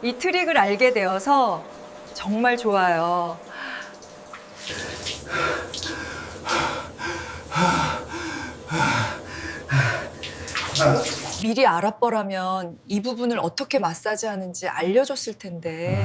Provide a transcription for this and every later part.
이 트릭을 알게 되어서 정말 좋아요. 미리 알아보라면 이 부분을 어떻게 마사지하는지 알려줬을 텐데.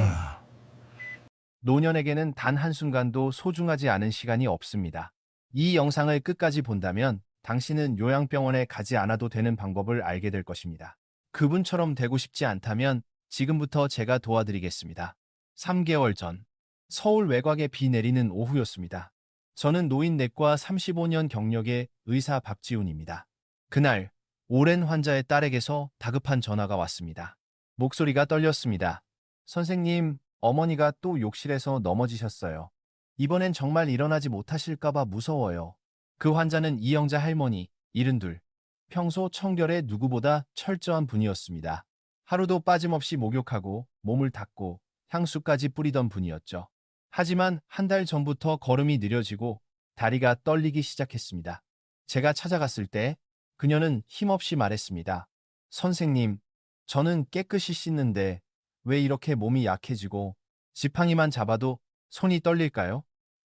노년에게는 단 한순간도 소중하지 않은 시간이 없습니다. 이 영상을 끝까지 본다면 당신은 요양병원에 가지 않아도 되는 방법을 알게 될 것입니다. 그분처럼 되고 싶지 않다면 지금부터 제가 도와드리겠습니다. 3개월 전, 서울 외곽에 비 내리는 오후였습니다. 저는 노인 내과 35년 경력의 의사 박지훈입니다. 그날, 오랜 환자의 딸에게서 다급한 전화가 왔습니다. 목소리가 떨렸습니다. 선생님, 어머니가 또 욕실에서 넘어지셨어요. 이번엔 정말 일어나지 못하실까봐 무서워요. 그 환자는 이영자 할머니, 72. 평소 청결에 누구보다 철저한 분이었습니다. 하루도 빠짐없이 목욕하고 몸을 닦고 향수까지 뿌리던 분이었죠. 하지만 한 달 전부터 걸음이 느려지고 다리가 떨리기 시작했습니다. 제가 찾아갔을 때 그녀는 힘없이 말했습니다. 선생님, 저는 깨끗이 씻는데 왜 이렇게 몸이 약해지고 지팡이만 잡아도 손이 떨릴까요?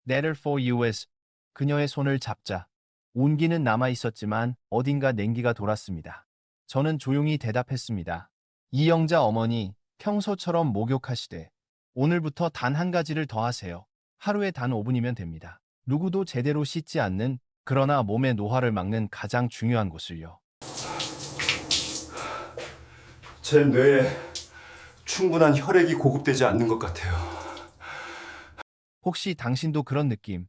Letter for US. 그녀의 손을 잡자 온기는 남아 있었지만 어딘가 냉기가 돌았습니다. 저는 조용히 대답했습니다. 이영자 어머니, 평소처럼 목욕하시되 오늘부터 단 한 가지를 더 하세요. 하루에 단 5분이면 됩니다. 누구도 제대로 씻지 않는, 그러나 몸의 노화를 막는 가장 중요한 곳을요. 제 뇌에 충분한 혈액이 공급되지 않는 것 같아요. 혹시 당신도 그런 느낌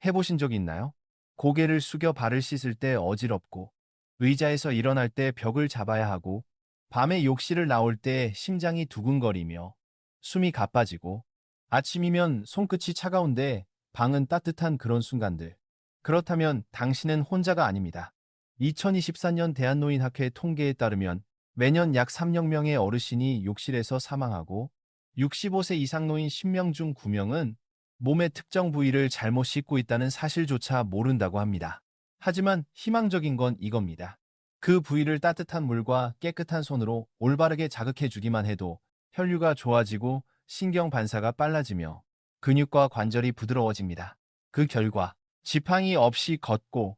해보신 적 있나요? 고개를 숙여 발을 씻을 때 어지럽고, 의자에서 일어날 때 벽을 잡아야 하고, 밤에 욕실을 나올 때 심장이 두근거리며, 숨이 가빠지고, 아침이면 손끝이 차가운데 방은 따뜻한 그런 순간들. 그렇다면 당신은 혼자가 아닙니다. 2024년 대한노인학회 통계에 따르면 매년 약 3억 명의 어르신이 욕실에서 사망하고, 65세 이상 노인 10명 중 9명은 몸의 특정 부위를 잘못 씻고 있다는 사실조차 모른다고 합니다. 하지만 희망적인 건 이겁니다. 그 부위를 따뜻한 물과 깨끗한 손으로 올바르게 자극해 주기만 해도 혈류가 좋아지고 신경 반사가 빨라지며 근육과 관절이 부드러워집니다. 그 결과 지팡이 없이 걷고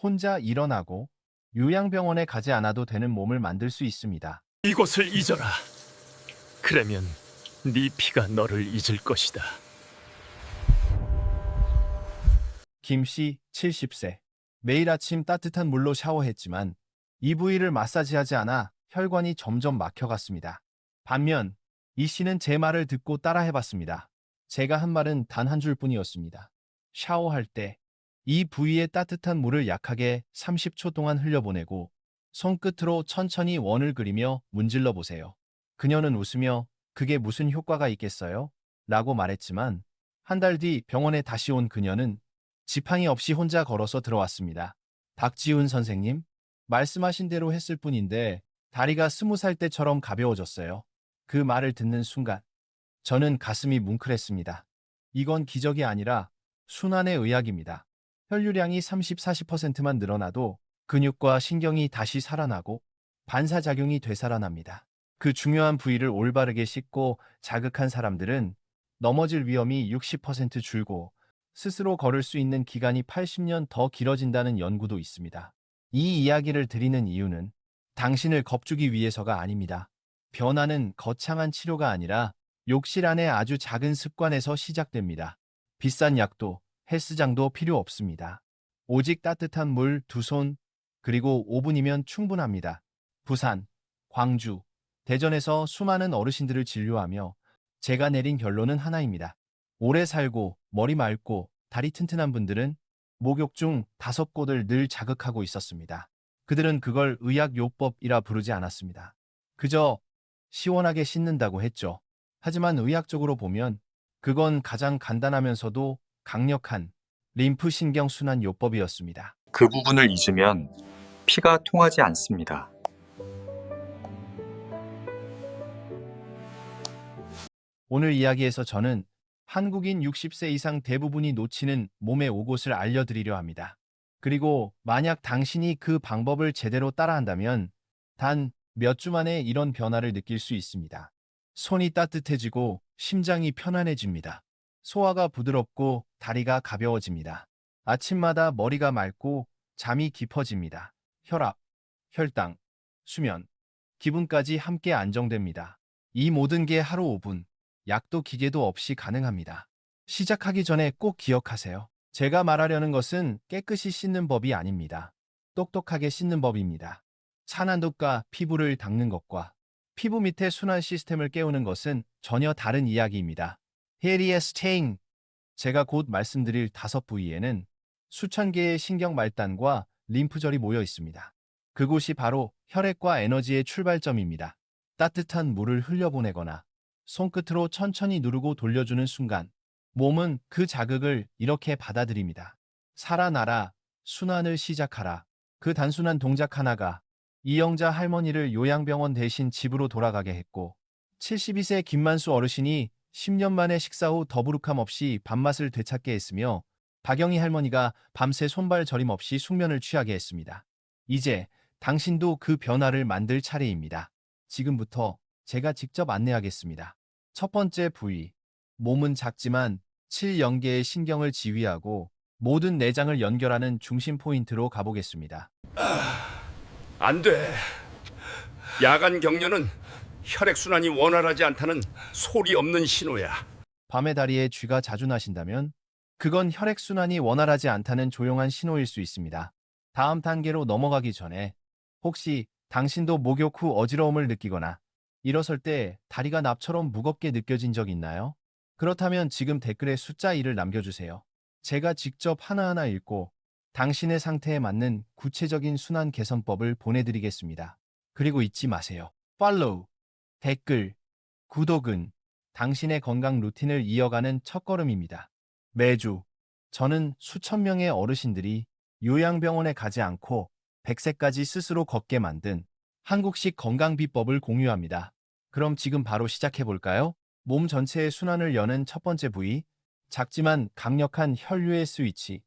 혼자 일어나고 요양병원에 가지 않아도 되는 몸을 만들 수 있습니다. 이곳을 잊어라. 그러면 네 피가 너를 잊을 것이다. 김씨 70세. 매일 아침 따뜻한 물로 샤워했지만 이 부위를 마사지하지 않아 혈관이 점점 막혀갔습니다. 반면 이 씨는 제 말을 듣고 따라해봤습니다. 제가 한 말은 단 한 줄뿐이었습니다. 샤워할 때 이 부위에 따뜻한 물을 약하게 30초 동안 흘려보내고 손끝으로 천천히 원을 그리며 문질러 보세요. 그녀는 웃으며 그게 무슨 효과가 있겠어요? 라고 말했지만 한 달 뒤 병원에 다시 온 그녀는 지팡이 없이 혼자 걸어서 들어왔습니다. 박지훈 선생님, 말씀하신 대로 했을 뿐인데 다리가 20살 때처럼 가벼워졌어요. 그 말을 듣는 순간 저는 가슴이 뭉클했습니다. 이건 기적이 아니라 순환의 의학입니다. 혈류량이 30-40%만 늘어나도 근육과 신경이 다시 살아나고 반사작용이 되살아납니다. 그 중요한 부위를 올바르게 씻고 자극한 사람들은 넘어질 위험이 60% 줄고 스스로 걸을 수 있는 기간이 80년 더 길어진다는 연구도 있습니다. 이 이야기를 드리는 이유는 당신을 겁주기 위해서가 아닙니다. 변화는 거창한 치료가 아니라 욕실 안의 아주 작은 습관에서 시작됩니다. 비싼 약도 헬스장도 필요 없습니다. 오직 따뜻한 물 2손, 그리고 5분이면 충분합니다. 부산, 광주, 대전에서 수많은 어르신들을 진료하며 제가 내린 결론은 하나입니다. 오래 살고 머리 맑고 다리 튼튼한 분들은 목욕 중 5곳을 늘 자극하고 있었습니다. 그들은 그걸 의학요법이라 부르지 않았습니다. 그저 시원하게 씻는다고 했죠. 하지만 의학적으로 보면 그건 가장 간단하면서도 강력한 림프신경 순환 요법이었습니다. 그 부분을 잊으면 피가 통하지 않습니다. 오늘 이야기에서 저는 한국인 60세 이상 대부분이 놓치는 몸의 5곳을 알려드리려 합니다. 그리고 만약 당신이 그 방법을 제대로 따라한다면 단 몇 주 만에 이런 변화를 느낄 수 있습니다. 손이 따뜻해지고 심장이 편안해집니다. 소화가 부드럽고 다리가 가벼워집니다. 아침마다 머리가 맑고 잠이 깊어집니다. 혈압, 혈당, 수면, 기분까지 함께 안정됩니다. 이 모든 게 하루 5분, 약도 기계도 없이 가능합니다. 시작하기 전에 꼭 기억하세요. 제가 말하려는 것은 깨끗이 씻는 법이 아닙니다. 똑똑하게 씻는 법입니다. 산한독과 피부를 닦는 것과 피부 밑에 순환 시스템을 깨우는 것은 전혀 다른 이야기입니다. 헤리의 스테잉, 제가 곧 말씀드릴 5부위에는 수천 개의 신경 말단과 림프절이 모여 있습니다. 그곳이 바로 혈액과 에너지의 출발점입니다. 따뜻한 물을 흘려보내거나 손끝으로 천천히 누르고 돌려주는 순간 몸은 그 자극을 이렇게 받아들입니다. 살아나라, 순환을 시작하라. 그 단순한 동작 하나가 이영자 할머니를 요양병원 대신 집으로 돌아가게 했고 72세 김만수 어르신이 10년 만에 식사 후 더부룩함 없이 밥맛을 되찾게 했으며 박영희 할머니가 밤새 손발 저림 없이 숙면을 취하게 했습니다. 이제 당신도 그 변화를 만들 차례입니다. 지금부터 제가 직접 안내하겠습니다. 첫 번째 부위, 몸은 작지만 7영계의 신경을 지휘하고 모든 내장을 연결하는 중심 포인트로 가보겠습니다. 안 돼. 야간 격려는 혈액순환이 원활하지 않다는 소리 없는 신호야. 밤에 다리에 쥐가 자주 나신다면 그건 혈액순환이 원활하지 않다는 조용한 신호일 수 있습니다. 다음 단계로 넘어가기 전에 혹시 당신도 목욕 후 어지러움을 느끼거나 일어설 때 다리가 납처럼 무겁게 느껴진 적 있나요? 그렇다면 지금 댓글에 숫자 1을 남겨주세요. 제가 직접 하나하나 읽고 당신의 상태에 맞는 구체적인 순환 개선법을 보내드리겠습니다. 그리고 잊지 마세요. 팔로우, 댓글, 구독은 당신의 건강 루틴을 이어가는 첫걸음입니다. 매주 저는 수천 명의 어르신들이 요양병원에 가지 않고 100세까지 스스로 걷게 만든 한국식 건강 비법을 공유합니다. 그럼 지금 바로 시작해볼까요? 몸 전체의 순환을 여는 첫 번째 부위, 작지만 강력한 혈류의 스위치.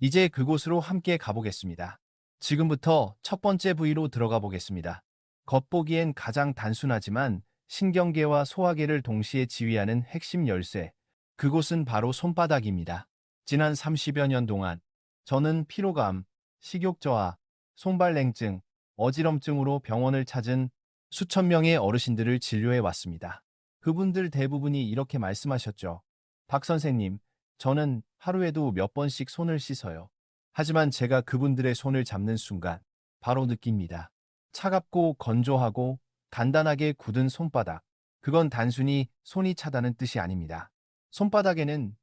이제 그곳으로 함께 가보겠습니다. 지금부터 첫 번째 부위로 들어가 보겠습니다. 겉보기엔 가장 단순하지만 신경계와 소화계를 동시에 지휘하는 핵심 열쇠. 그곳은 바로 손바닥입니다. 지난 30여 년 동안 저는 피로감, 식욕저하, 손발냉증, 어지럼증으로 병원을 찾은 수천 명의 어르신들을 진료해 왔습니다. 그분들 대부분이 이렇게 말씀하셨죠. 박 선생님, 저는 하루에도 몇 번씩 손을 씻어요. 하지만 제가 그분들의 손을 잡는 순간 바로 느낍니다. 차갑고 건조하고 단단하게 굳은 손바닥. 그건 단순히 손이 차다는 뜻이 아닙니다. 손바닥에는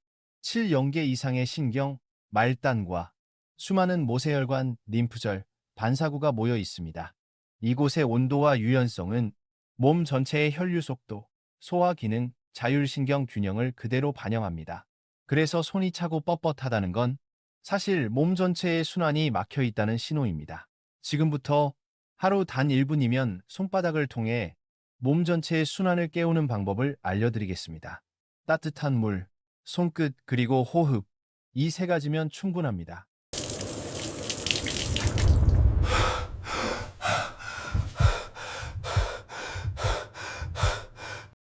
7영계 이상의 신경, 말단과 수많은 모세혈관, 림프절, 반사구가 모여 있습니다. 이곳의 온도와 유연성은 몸 전체의 혈류 속도, 소화 기능, 자율신경 균형을 그대로 반영합니다. 그래서 손이 차고 뻣뻣하다는 건 사실 몸 전체의 순환이 막혀 있다는 신호입니다. 지금부터 하루 단 1분이면 손바닥을 통해 몸 전체의 순환을 깨우는 방법을 알려드리겠습니다. 따뜻한 물, 손끝 그리고 호흡, 이 세 가지면 충분합니다.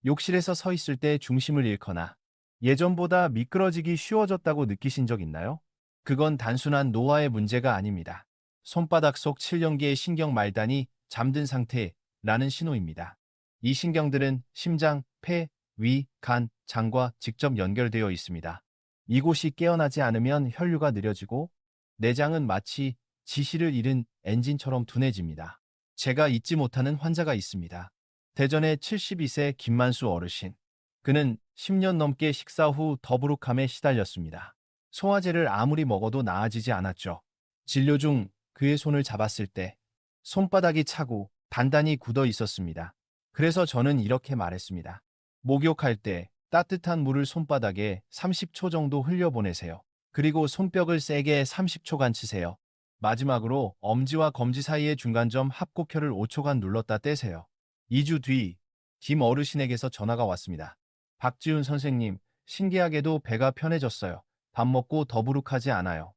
욕실에서 서 있을 때 중심을 잃거나 예전보다 미끄러지기 쉬워졌다고 느끼신 적 있나요? 그건 단순한 노화의 문제가 아닙니다. 손바닥 속 7영계의 신경 말단이 잠든 상태라는 신호입니다. 이 신경들은 심장, 폐, 위, 간, 장과 직접 연결되어 있습니다. 이곳이 깨어나지 않으면 혈류가 느려지고 내장은 마치 지시를 잃은 엔진처럼 둔해집니다. 제가 잊지 못하는 환자가 있습니다. 대전의 72세 김만수 어르신. 그는 10년 넘게 식사 후 더부룩함에 시달렸습니다. 소화제를 아무리 먹어도 나아지지 않았죠. 진료 중 그의 손을 잡았을 때 손바닥이 차고 단단히 굳어 있었습니다. 그래서 저는 이렇게 말했습니다. 목욕할 때 따뜻한 물을 손바닥에 30초 정도 흘려보내세요. 그리고 손뼉을 세게 30초간 치세요. 마지막으로 엄지와 검지 사이의 중간점 합곡혈을 5초간 눌렀다 떼세요. 2주 뒤 김 어르신에게서 전화가 왔습니다. 박지훈 선생님, 신기하게도 배가 편해졌어요. 밥 먹고 더부룩하지 않아요.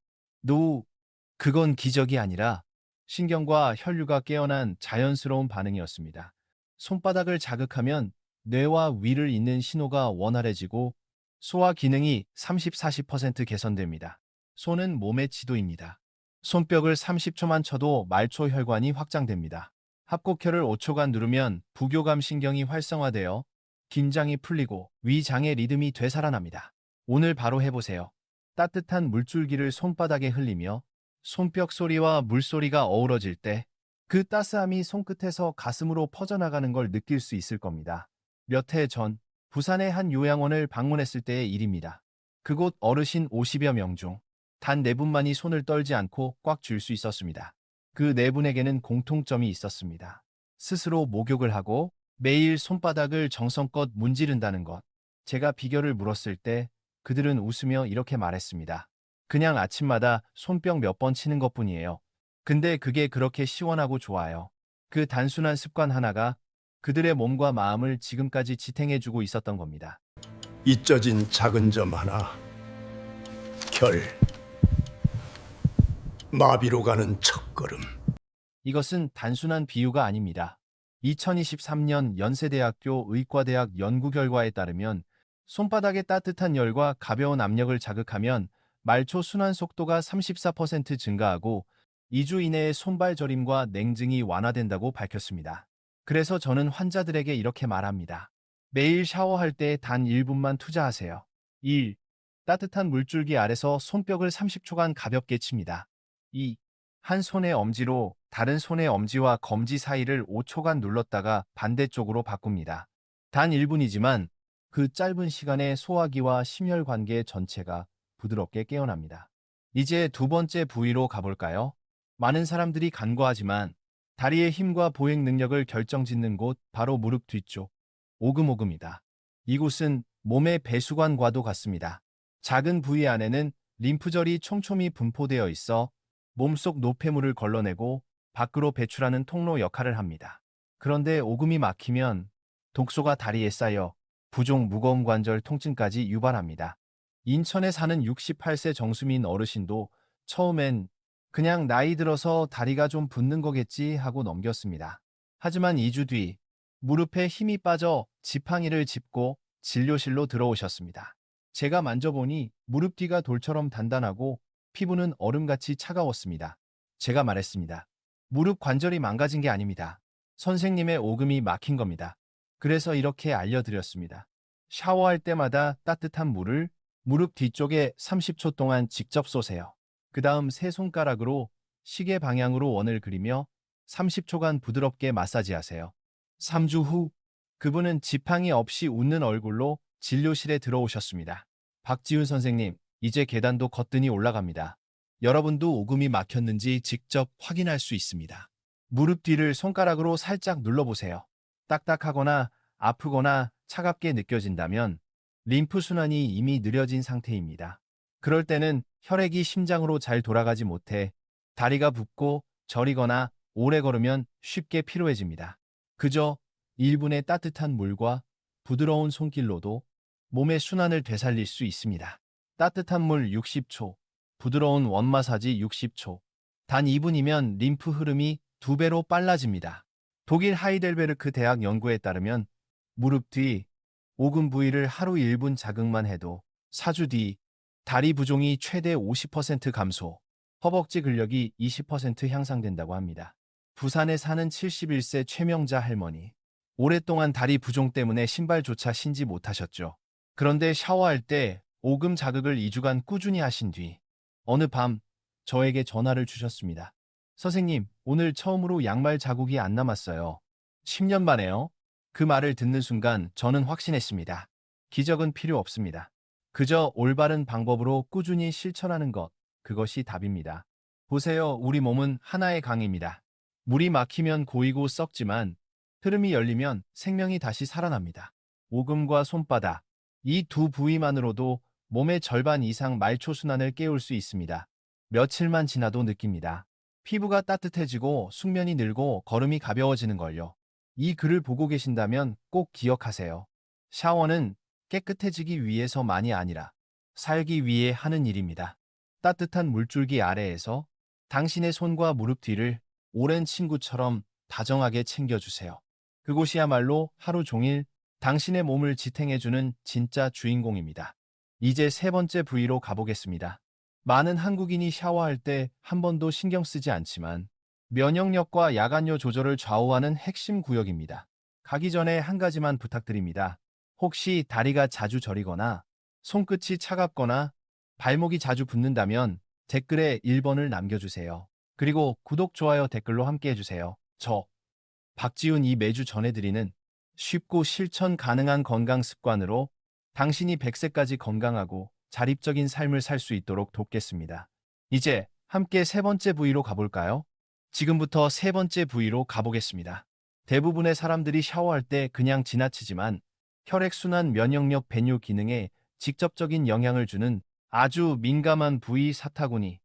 그건 기적이 아니라 신경과 혈류가 깨어난 자연스러운 반응이었습니다. 손바닥을 자극하면 뇌와 위를 잇는 신호가 원활해지고 소화 기능이 30-40% 개선됩니다. 손은 몸의 지도입니다. 손뼉을 30초만 쳐도 말초 혈관이 확장됩니다. 합곡혈을 5초간 누르면 부교감 신경이 활성화되어 긴장이 풀리고 위장의 리듬이 되살아납니다. 오늘 바로 해보세요. 따뜻한 물줄기를 손바닥에 흘리며 손뼉 소리와 물소리가 어우러질 때 그 따스함이 손끝에서 가슴으로 퍼져나가는 걸 느낄 수 있을 겁니다. 몇 해 전 부산의 한 요양원을 방문했을 때의 일입니다. 그곳 어르신 50여 명 중 단 4분만이 손을 떨지 않고 꽉 쥘 수 있었습니다. 그 4분에게는 공통점이 있었습니다. 스스로 목욕을 하고 매일 손바닥을 정성껏 문지른다는 것. 제가 비결을 물었을 때 그들은 웃으며 이렇게 말했습니다. 그냥 아침마다 손뼉 몇 번 치는 것뿐이에요. 근데 그게 그렇게 시원하고 좋아요. 그 단순한 습관 하나가 그들의 몸과 마음을 지금까지 지탱해주고 있었던 겁니다. 잊혀진 작은 점 하나. 결. 마비로 가는 첫걸음. 이것은 단순한 비유가 아닙니다. 2023년 연세대학교 의과대학 연구 결과에 따르면 손바닥의 따뜻한 열과 가벼운 압력을 자극하면 말초 순환 속도가 34% 증가하고 2주 이내에 손발 저림과 냉증이 완화된다고 밝혔습니다. 그래서 저는 환자들에게 이렇게 말합니다. 매일 샤워할 때 단 1분만 투자하세요. 1. 따뜻한 물줄기 아래서 손뼉을 30초간 가볍게 칩니다. 2. 한 손의 엄지로 다른 손의 엄지와 검지 사이를 5초간 눌렀다가 반대쪽으로 바꿉니다. 단 1분이지만 그 짧은 시간에 소화기와 심혈관계 전체가 부드럽게 깨어납니다. 이제 두 번째 부위로 가볼까요? 많은 사람들이 간과하지만 다리의 힘과 보행 능력을 결정짓는 곳 바로 무릎 뒤쪽 오금오금이다. 이곳은 몸의 배수관과도 같습니다. 작은 부위 안에는 림프절이 촘촘히 분포되어 있어 몸속 노폐물을 걸러내고 밖으로 배출하는 통로 역할을 합니다. 그런데 오금이 막히면 독소가 다리에 쌓여 부종 무거운 관절 통증까지 유발합니다. 인천에 사는 68세 정수민 어르신도 처음엔 그냥 나이 들어서 다리가 좀 붓는 거겠지 하고 넘겼습니다. 하지만 2주 뒤 무릎에 힘이 빠져 지팡이를 짚고 진료실로 들어오셨습니다. 제가 만져보니 무릎 뒤가 돌처럼 단단하고 피부는 얼음같이 차가웠습니다. 제가 말했습니다. 무릎 관절이 망가진 게 아닙니다. 선생님의 오금이 막힌 겁니다. 그래서 이렇게 알려드렸습니다. 샤워할 때마다 따뜻한 물을 무릎 뒤쪽에 30초 동안 직접 쏘세요. 그 다음 세 손가락으로 시계 방향으로 원을 그리며 30초간 부드럽게 마사지하세요. 3주 후 그분은 지팡이 없이 웃는 얼굴로 진료실에 들어오셨습니다. 박지훈 선생님, 이제 계단도 거뜬히 올라갑니다. 여러분도 오금이 막혔는지 직접 확인할 수 있습니다. 무릎 뒤를 손가락으로 살짝 눌러보세요. 딱딱하거나 아프거나 차갑게 느껴진다면 림프 순환이 이미 느려진 상태입니다. 그럴 때는 혈액이 심장으로 잘 돌아가지 못해 다리가 붓고 저리거나 오래 걸으면 쉽게 피로해집니다. 그저 1분의 따뜻한 물과 부드러운 손길로도 몸의 순환을 되살릴 수 있습니다. 따뜻한 물 60초, 부드러운 원마사지 60초. 단 2분이면 림프 흐름이 2배로 빨라집니다. 독일 하이델베르크 대학 연구에 따르면 무릎 뒤 오금 부위를 하루 1분 자극만 해도 4주 뒤 다리 부종이 최대 50% 감소, 허벅지 근력이 20% 향상된다고 합니다. 부산에 사는 71세 최명자 할머니. 오랫동안 다리 부종 때문에 신발조차 신지 못하셨죠. 그런데 샤워할 때 오금 자극을 2주간 꾸준히 하신 뒤 어느 밤 저에게 전화를 주셨습니다. 선생님, 오늘 처음으로 양말 자국이 안 남았어요. 10년 만에요. 그 말을 듣는 순간 저는 확신했습니다. 기적은 필요 없습니다. 그저 올바른 방법으로 꾸준히 실천하는 것, 그것이 답입니다. 보세요, 우리 몸은 하나의 강입니다. 물이 막히면 고이고 썩지만 흐름이 열리면 생명이 다시 살아납니다. 오금과 손바닥, 이 두 부위만으로도 몸의 절반 이상 말초 순환을 깨울 수 있습니다. 며칠만 지나도 느낍니다. 피부가 따뜻해지고 숙면이 늘고 걸음이 가벼워지는 걸요. 이 글을 보고 계신다면 꼭 기억하세요. 샤워는 깨끗해지기 위해서만이 아니라 살기 위해 하는 일입니다. 따뜻한 물줄기 아래에서 당신의 손과 무릎 뒤를 오랜 친구처럼 다정하게 챙겨주세요. 그곳이야말로 하루 종일 당신의 몸을 지탱해주는 진짜 주인공입니다. 이제 세 번째 부위로 가보겠습니다. 많은 한국인이 샤워할 때 한 번도 신경 쓰지 않지만 면역력과 야간뇨 조절을 좌우하는 핵심 구역입니다. 가기 전에 한 가지만 부탁드립니다. 혹시 다리가 자주 저리거나 손끝이 차갑거나 발목이 자주 붓는다면 댓글에 1번을 남겨주세요. 그리고 구독, 좋아요, 댓글로 함께 해주세요. 저 박지훈이 매주 전해드리는 쉽고 실천 가능한 건강 습관으로 당신이 100세까지 건강하고 자립적인 삶을 살 수 있도록 돕겠습니다. 이제 함께 세 번째 부위로 가볼까요? 지금부터 세 번째 부위로 가보겠습니다. 대부분의 사람들이 샤워할 때 그냥 지나치지만 혈액순환, 면역력, 배뇨 기능에 직접적인 영향을 주는 아주 민감한 부위 사타구니,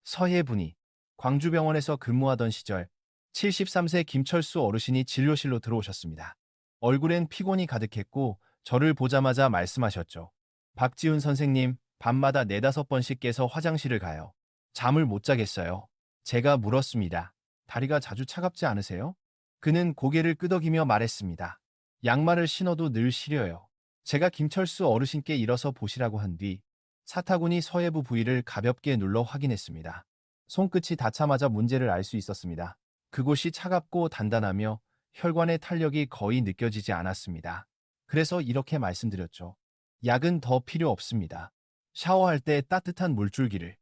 서해분이 광주병원에서 근무하던 시절 73세 김철수 어르신이 진료실로 들어오셨습니다. 얼굴엔 피곤이 가득했고 저를 보자마자 말씀하셨죠. 박지훈 선생님, 밤마다 4~5번씩 깨서 화장실을 가요. 잠을 못 자겠어요. 제가 물었습니다. 다리가 자주 차갑지 않으세요? 그는 고개를 끄덕이며 말했습니다. 양말을 신어도 늘 시려요. 제가 김철수 어르신께 일어서 보시라고 한 뒤 사타구니 서해부 부위를 가볍게 눌러 확인했습니다. 손끝이 닿자마자 문제를 알 수 있었습니다. 그곳이 차갑고 단단하며 혈관의 탄력이 거의 느껴지지 않았습니다. 그래서 이렇게 말씀드렸죠. 약은 더 필요 없습니다. 샤워할 때 따뜻한 물줄기를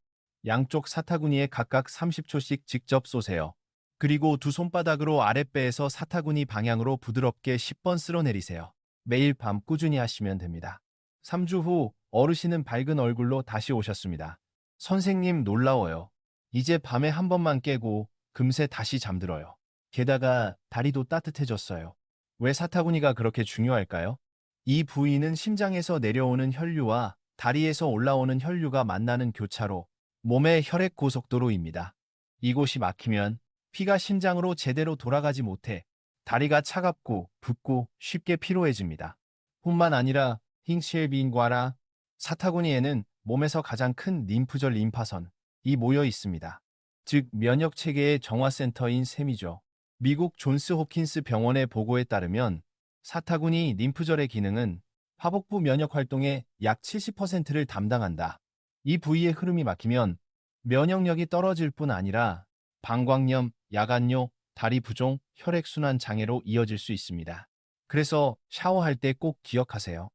양쪽 사타구니에 각각 30초씩 직접 쏘세요. 그리고 두 손바닥으로 아랫배에서 사타구니 방향으로 부드럽게 10번 쓸어내리세요. 매일 밤 꾸준히 하시면 됩니다. 3주 후 어르신은 밝은 얼굴로 다시 오셨습니다. 선생님, 놀라워요. 이제 밤에 한 번만 깨고 금세 다시 잠들어요. 게다가 다리도 따뜻해졌어요. 왜 사타구니가 그렇게 중요할까요? 이 부위는 심장에서 내려오는 혈류와 다리에서 올라오는 혈류가 만나는 교차로, 몸의 혈액 고속도로입니다. 이곳이 막히면 피가 심장으로 제대로 돌아가지 못해 다리가 차갑고 붓고 쉽게 피로해집니다. 뿐만 아니라 힝시엘빈과라 사타구니에는 몸에서 가장 큰 림프절 림파선이 모여 있습니다. 즉 면역체계의 정화센터인 셈이죠. 미국 존스 홉킨스 병원의 보고에 따르면 사타구니 림프절의 기능은 하복부 면역 활동의 약 70%를 담당한다. 이 부위의 흐름이 막히면 면역력이 떨어질 뿐 아니라 방광염, 야간뇨, 다리 부종, 혈액순환 장애로 이어질 수 있습니다. 그래서 샤워할 때 꼭 기억하세요.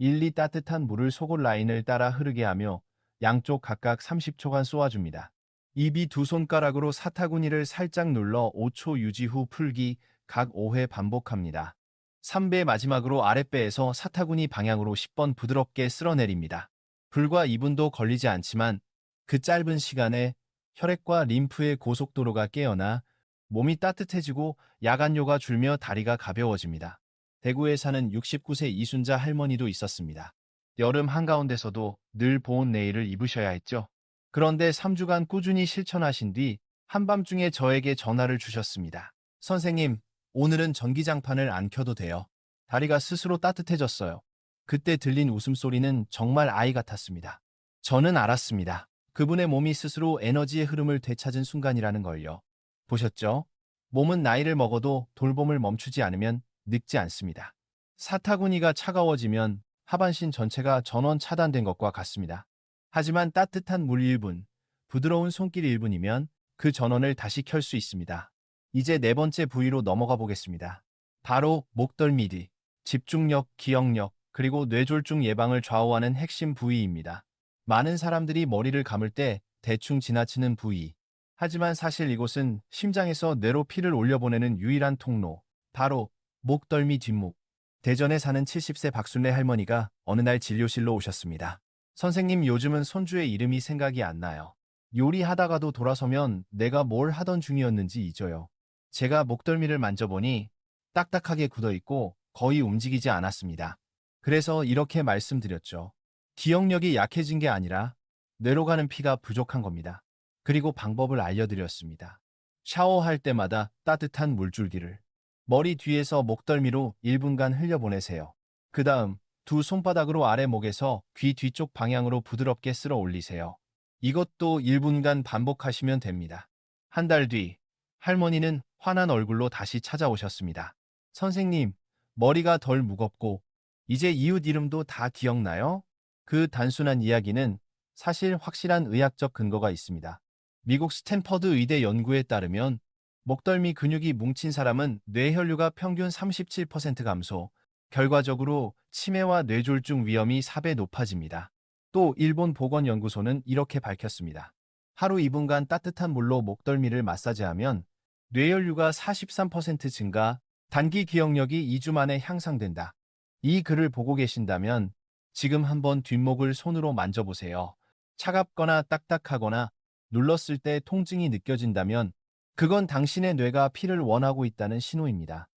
1~2 따뜻한 물을 속옷 라인을 따라 흐르게 하며 양쪽 각각 30초간 쏘아줍니다. 입이 두 손가락으로 사타구니를 살짝 눌러 5초 유지 후 풀기, 각 5회 반복합니다. 3배 마지막으로 아랫배에서 사타구니 방향으로 10번 부드럽게 쓸어내립니다. 불과 2분도 걸리지 않지만 그 짧은 시간에 혈액과 림프의 고속도로가 깨어나 몸이 따뜻해지고 야간뇨가 줄며 다리가 가벼워집니다. 대구에 사는 69세 이순자 할머니도 있었습니다. 여름 한가운데서도 늘 보온 네일을 입으셔야 했죠. 그런데 3주간 꾸준히 실천하신 뒤 한밤중에 저에게 전화를 주셨습니다. 선생님, 오늘은 전기장판을 안 켜도 돼요. 다리가 스스로 따뜻해졌어요. 그때 들린 웃음소리는 정말 아이 같았습니다. 저는 알았습니다. 그분의 몸이 스스로 에너지의 흐름을 되찾은 순간이라는 걸요. 보셨죠? 몸은 나이를 먹어도 돌봄을 멈추지 않으면 늙지 않습니다. 사타구니가 차가워지면 하반신 전체가 전원 차단된 것과 같습니다. 하지만 따뜻한 물 1분, 부드러운 손길 1분이면 그 전원을 다시 켤 수 있습니다. 이제 네 번째 부위로 넘어가 보겠습니다. 바로 목덜미 뒤, 집중력, 기억력, 그리고 뇌졸중 예방을 좌우하는 핵심 부위입니다. 많은 사람들이 머리를 감을 때 대충 지나치는 부위. 하지만 사실 이곳은 심장에서 뇌로 피를 올려보내는 유일한 통로, 바로 목덜미 뒷목. 대전에 사는 70세 박순례 할머니가 어느 날 진료실로 오셨습니다. 선생님, 요즘은 손주의 이름이 생각이 안 나요. 요리하다가도 돌아서면 내가 뭘 하던 중이었는지 잊어요. 제가 목덜미를 만져보니 딱딱하게 굳어있고 거의 움직이지 않았습니다. 그래서 이렇게 말씀드렸죠. 기억력이 약해진 게 아니라 뇌로 가는 피가 부족한 겁니다. 그리고 방법을 알려드렸습니다. 샤워할 때마다 따뜻한 물줄기를 머리 뒤에서 목덜미로 1분간 흘려보내세요. 그 다음 두 손바닥으로 아래목에서 귀 뒤쪽 방향으로 부드럽게 쓸어 올리세요. 이것도 1분간 반복하시면 됩니다. 한 달 뒤 할머니는 환한 얼굴로 다시 찾아오셨습니다. 선생님, 머리가 덜 무겁고 이제 이웃 이름도 다 기억나요? 그 단순한 이야기는 사실 확실한 의학적 근거가 있습니다. 미국 스탠퍼드 의대 연구에 따르면 목덜미 근육이 뭉친 사람은 뇌혈류가 평균 37% 감소, 결과적으로 치매와 뇌졸중 위험이 4배 높아집니다. 또 일본 보건연구소는 이렇게 밝혔습니다. 하루 2분간 따뜻한 물로 목덜미를 마사지하면 뇌혈류가 43% 증가, 단기 기억력이 2주 만에 향상된다. 이 글을 보고 계신다면 지금 한번 뒷목을 손으로 만져보세요. 차갑거나 딱딱하거나 눌렀을 때 통증이 느껴진다면 그건 당신의 뇌가 피를 원하고 있다는 신호입니다.